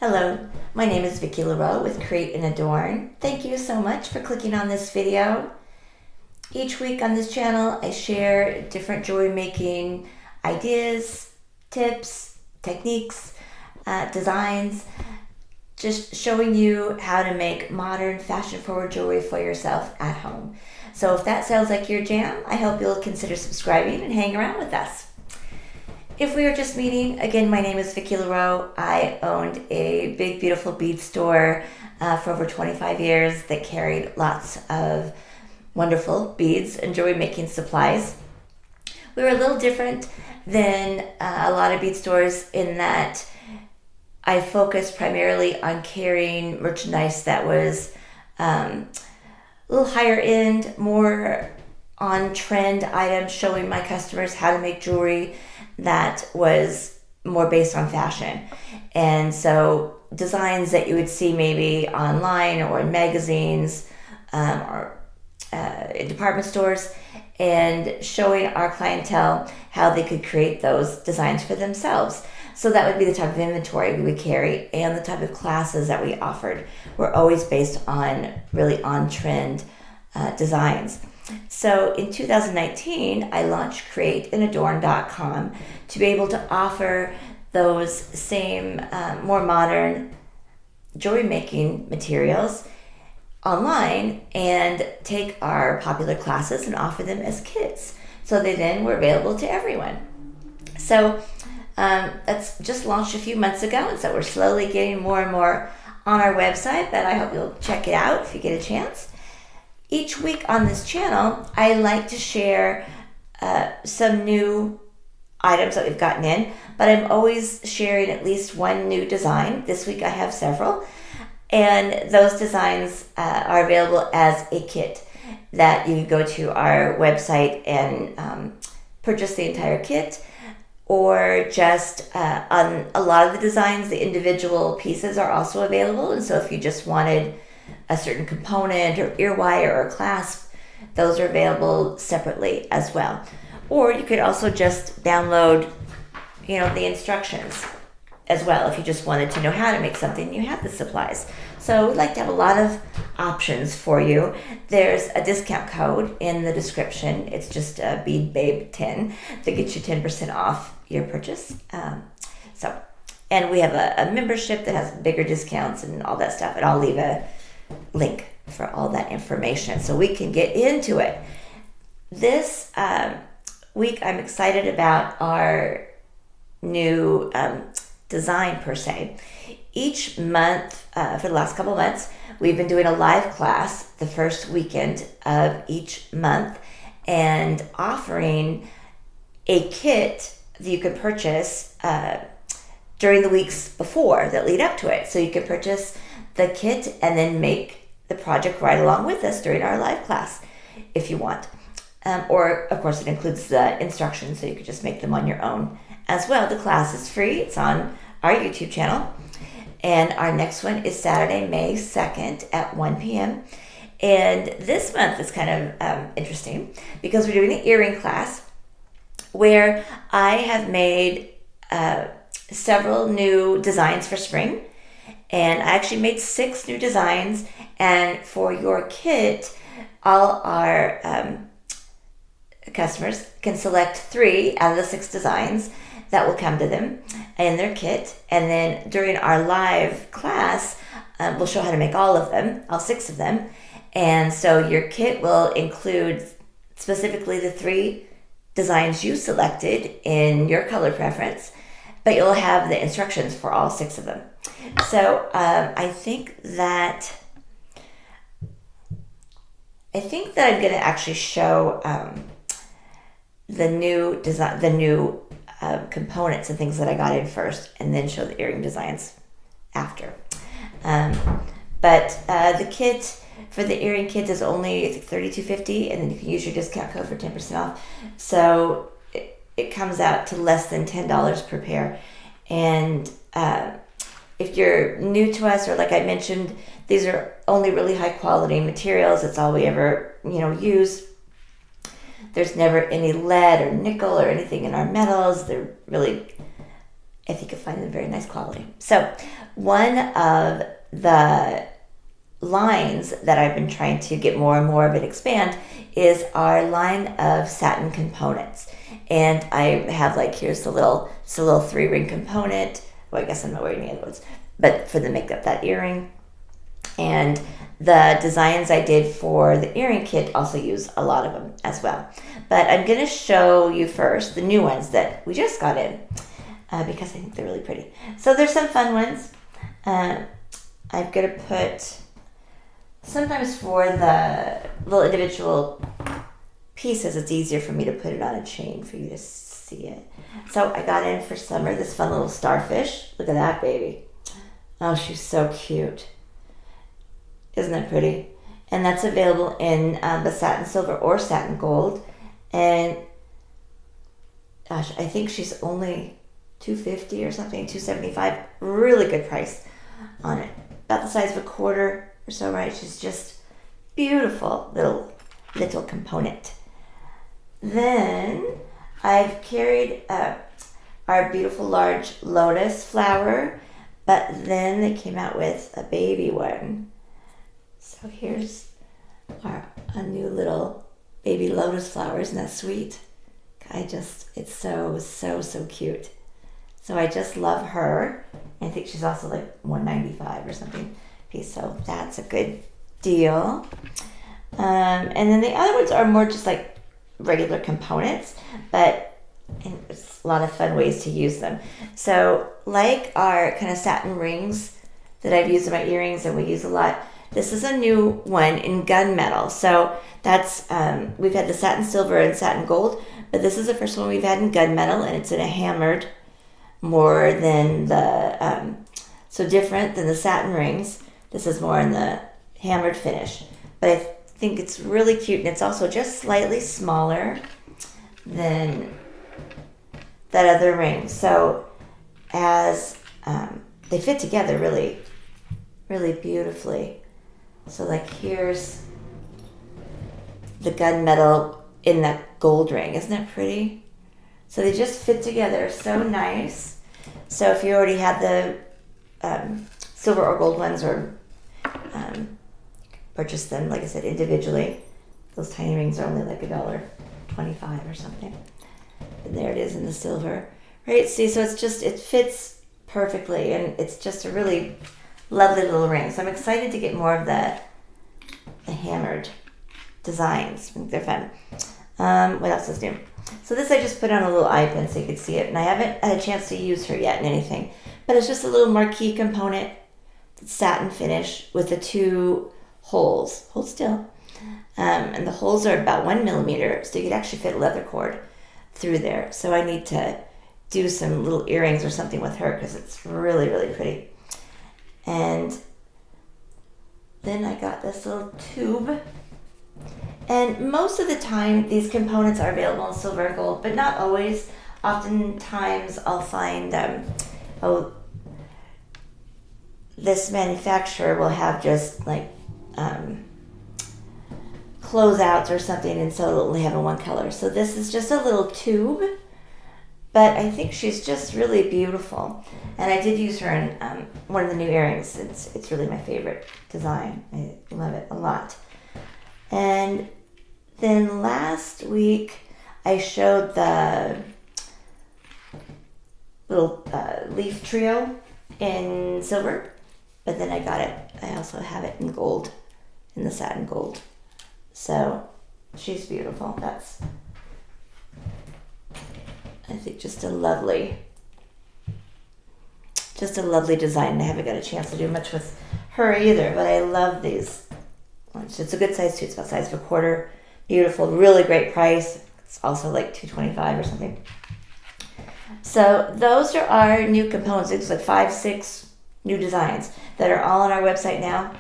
Hello, my name is Vicki LaRoe with Create and Adorn. Thank you so much for clicking on this video. Each week on this channel, I share different jewelry making ideas, tips, techniques, designs, just showing you how to make modern, fashion-forward jewelry for yourself at home. So if that sounds like your jam, I hope you'll consider subscribing and hang around with us. If we are just meeting, again, my name is Vicki LaRoe. I owned a big, beautiful bead store for over 25 years that carried lots of wonderful beads and jewelry making supplies. We were a little different than a lot of bead stores in that I focused primarily on carrying merchandise that was a little higher end, more on trend items, showing my customers how to make jewelry that was more based on fashion. And so designs that you would see maybe online or in magazines or in department stores, and showing our clientele how they could create those designs for themselves. So that would be the type of inventory we would carry, and the type of classes that we offered were always based on really on-trend designs. So in 2019, I launched createandadorn.com to be able to offer those same more modern jewelry making materials online and take our popular classes and offer them as kits. So they then were available to everyone. So that's just launched a few months ago, and so we're slowly getting more and more on our website, but I hope you'll check it out if you get a chance. Each week on this channel, I like to share some new items that we've gotten in, but I'm always sharing at least one new design. This week I have several, and those designs are available as a kit that you can go to our website and purchase the entire kit, or just on a lot of the designs, the individual pieces are also available. And so if you just wanted a certain component or ear wire or clasp, those are available separately as well. Or you could also just download, the instructions as well. If you just wanted to know how to make something, you have the supplies. So we'd like to have a lot of options for you. There's a discount code in the description. It's just BeadBabe10 that gets you 10% off your purchase. And we have a membership that has bigger discounts and all that stuff. And I'll leave a link for all that information so we can get into it. This week I'm excited about our new design per se. Each month, for the last couple of months, we've been doing a live class the first weekend of each month and offering a kit that you can purchase during the weeks before that lead up to it. So you can purchase the kit and then make the project right along with us during our live class if you want. Or, of course, it includes the instructions, so you could just make them on your own as well. The class is free. It's on our YouTube channel. And our next one is Saturday, May 2nd at 1 p.m. And this month is kind of interesting because we're doing an earring class where I have made several new designs for spring. And I actually made 6 new designs. And for your kit, all our customers can select 3 out of the 6 designs that will come to them in their kit. And then during our live class, we'll show how to make all of them, all 6 of them. And so your kit will include specifically the 3 designs you selected in your color preference, but you'll have the instructions for all 6 of them. So I think that I'm going to actually show the new design, the new components and things that I got in first, and then show the earring designs after. But the kit for the earring kit is only $32.50, and then you can use your discount code for 10% off. So it comes out to less than $10 per pair. And if you're new to us, or like I mentioned, these are only really high quality materials. It's all we ever use. There's never any lead or nickel or anything in our metals. They're really I think you'll find them very nice quality. So one of the lines that I've been trying to get more and more of it expand is our line of satin components. And I have like, here's the little 3-ring component. Well, I guess I'm not wearing any other ones, but for the makeup, that earring. And the designs I did for the earring kit also use a lot of them as well. But I'm going to show you first the new ones that we just got in because I think they're really pretty. So there's some fun ones. I'm going to put, sometimes for the little individual pieces, it's easier for me to put it on a chain for you to see it. So I got in for summer this fun little starfish. Look at that baby. Oh, she's so cute. Isn't that pretty? And that's available in the satin silver or satin gold. And gosh, I think she's only $250 or something, $275. Really good price on it. About the size of a quarter or so, right? She's just beautiful little component. Then I've carried our beautiful large lotus flower, but then they came out with a baby one. So here's a new little baby lotus flower. Isn't that sweet? It's so cute. So I just love her. I think she's also like $195 or something piece. So that's a good deal. And then the other ones are more just like regular components, but it's a lot of fun ways to use them. So like our kind of satin rings that I've used in my earrings and we use a lot, this is a new one in gunmetal. So that's, we've had the satin silver and satin gold, but this is the first one we've had in gunmetal, and it's in a hammered more than so different than the satin rings. This is more in the hammered finish. But I think it's really cute, and it's also just slightly smaller than that other ring. So as they fit together really, really beautifully. So like here's the gunmetal in that gold ring. Isn't that pretty? So they just fit together so nice. So if you already had the silver or gold ones, or purchase them, like I said, individually, those tiny rings are only like $1.25 or something. And there it is in the silver. Right? See, so it fits perfectly, and it's just a really lovely little ring. So I'm excited to get more of the hammered designs. I think they're fun. What else is new? So this I just put on a little eye pin so you could see it. And I haven't had a chance to use her yet in anything. But it's just a little marquee component, satin finish with the 2 holes. Hold still. And the holes are about 1 millimeter, so you could actually fit a leather cord through there. So I need to do some little earrings or something with her because it's really, really pretty. And then I got this little tube. And most of the time, these components are available in silver and gold, but not always. Oftentimes, I'll find, this manufacturer will have just like closeouts or something, and so they'll only have in one color. So this is just a little tube, but I think she's just really beautiful. And I did use her in one of the new earrings. It's really my favorite design. I love it a lot. And then last week I showed the little leaf trio in silver, but then I also have it in gold, in the satin gold. So she's beautiful. That's, I think, just a lovely design. I haven't got a chance to do much with her either, but I love these. It's a good size too. It's about the size of a quarter. Beautiful, really great price. It's also like $2.25 or something. So those are our new components. It's like 5-6 new designs that are all on our website now.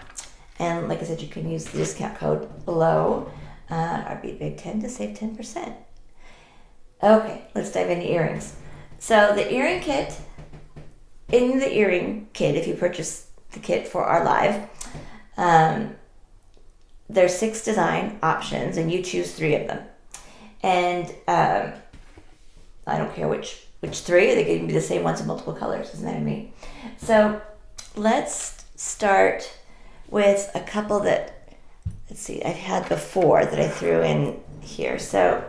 And like I said, you can use the discount code below, RBBig10, to save 10%. Okay, let's dive into earrings. So the earring kit, in the earring kit, if you purchase the kit for our live, there's 6 design options, and you choose 3 of them. And I don't care which which 3, they can be the same ones in multiple colors. Isn't that neat? So let's start with a couple that, let's see, I've had before that I threw in here. So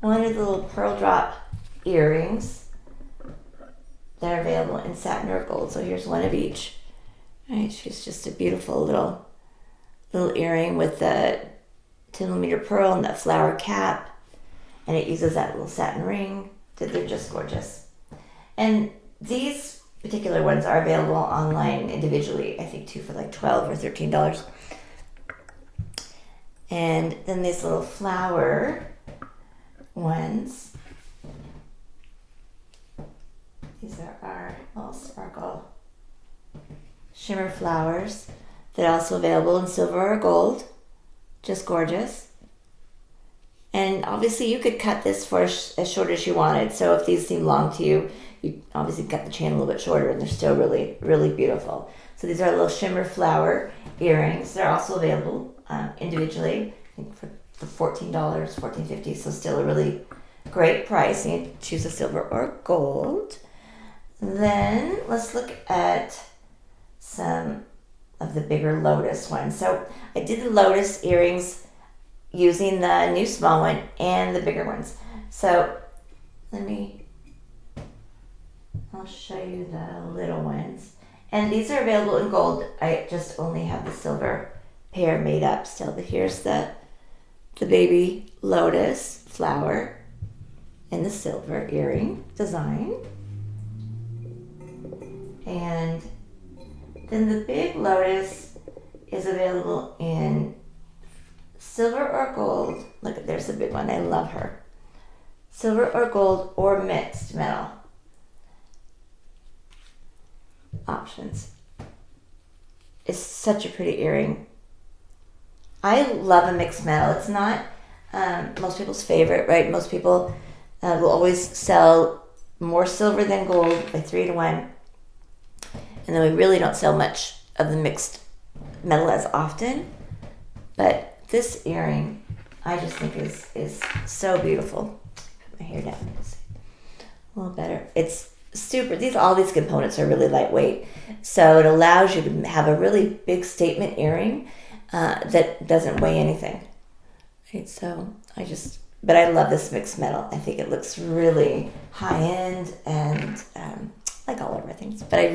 one of the little pearl drop earrings that are available in satin or gold. So here's one of each. All right, she's just a beautiful little earring with the 10mm pearl and that flower cap, and it uses that little satin ring. They're just gorgeous. And these particular ones are available online individually, I think too, for like $12 or $13. And then these little flower ones, these are our little sparkle shimmer flowers that are also available in silver or gold. Just gorgeous. And obviously you could cut this for as short as you wanted. So if these seem long to you, you obviously cut the chain a little bit shorter, and they're still really, really beautiful. So these are little shimmer flower earrings. They're also available individually, I think for $14, $14.50. So still a really great price. You can choose a silver or gold. Then let's look at some of the bigger lotus ones. So I did the lotus earrings using the new small one and the bigger ones. So I'll show you the little ones. And these are available in gold. I just only have the silver pair made up still. But here's the baby lotus flower in the silver earring design. And then the big lotus is available in silver or gold. Look, there's the big one. I love her. Silver or gold or mixed metal options. It's such a pretty earring. I love a mixed metal. It's not most people's favorite, right? Most people will always sell more silver than gold by 3 to 1. And then we really don't sell much of the mixed metal as often. But this earring, I just think is so beautiful. Put my hair down. A little better. It's super. All these components are really lightweight. So it allows you to have a really big statement earring that doesn't weigh anything. Right? So but I love this mixed metal. I think it looks really high end and like all of our things. But I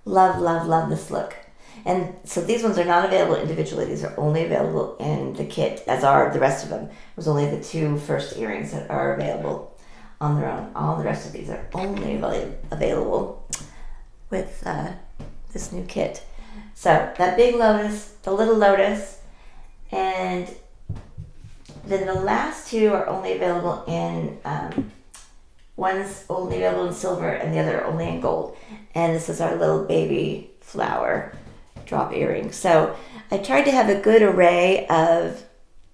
love this look. And so these ones are not available individually. These are only available in the kit, as are the rest of them. It was only the 2 first earrings that are available on their own. All the rest of these are only available with this new kit. So that big lotus, the little lotus, and then the last 2 are only available in, one's only available in silver and the other only in gold. And this is our little baby flower drop earring. So I tried to have a good array of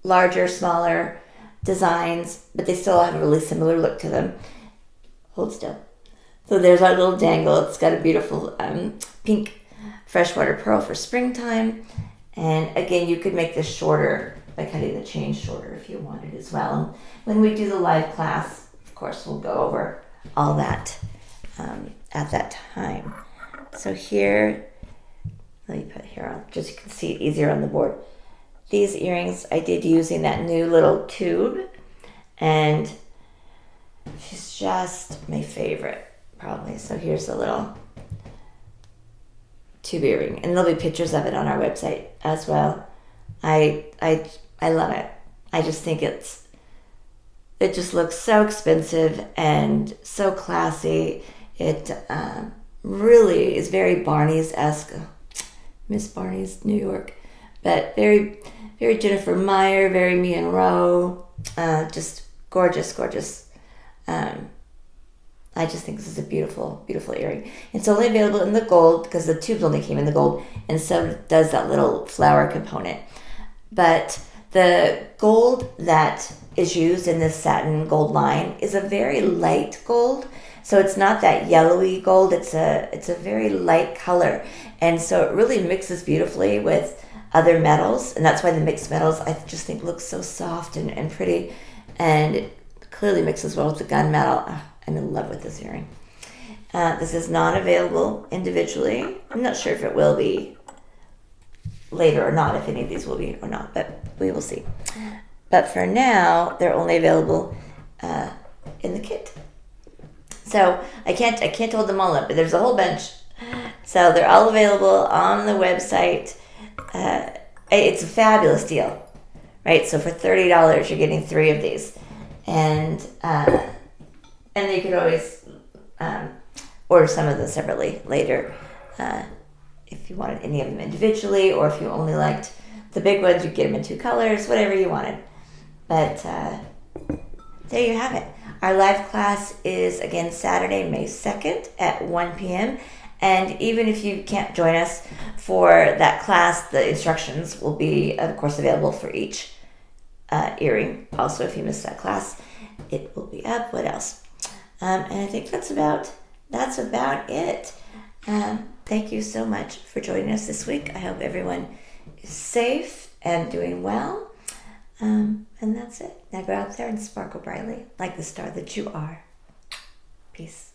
larger, smaller designs, but they still have a really similar look to them. Hold still. So there's our little dangle. It's got a beautiful pink freshwater pearl for springtime. And again, you could make this shorter by cutting the chain shorter if you wanted as well. And when we do the live class, of course, we'll go over all that at that time. So here, let me put here on, just so you can see it easier on the board. These earrings I did using that new little tube, and she's just my favorite, probably. So here's a little tube earring, and there'll be pictures of it on our website as well. I love it. I just think it just looks so expensive and so classy. It really is very Barney's-esque. Miss Barney's, New York. But very, very Jennifer Meyer, very Me and Roe. Just gorgeous, gorgeous. I just think this is a beautiful, beautiful earring. It's only available in the gold because the tubes only came in the gold, and so does that little flower component. But the gold that is used in this satin gold line is a very light gold. So it's not that yellowy gold. It's a very light color. And so it really mixes beautifully with other metals. And that's why the mixed metals, I just think, look so soft and pretty. And clearly mixes well with the gunmetal. Oh, I'm in love with this earring. This is not available individually. I'm not sure if it will be later or not, if any of these will be or not, but we will see. But for now, they're only available in the kit. So I can't hold them all up, but there's a whole bunch. So they're all available on the website. It's a fabulous deal, right? So for $30, you're getting 3 of these, and you could always order some of them separately later if you wanted any of them individually, or if you only liked the big ones, you get them in 2 colors, whatever you wanted. But there you have it. Our live class is again Saturday, May 2nd at 1 p.m. And even if you can't join us for that class, the instructions will be, of course, available for each earring. Also, if you missed that class, it will be up. What else? And I think that's about it. Thank you so much for joining us this week. I hope everyone is safe and doing well. And that's it. Now go out there and sparkle brightly like the star that you are. Peace.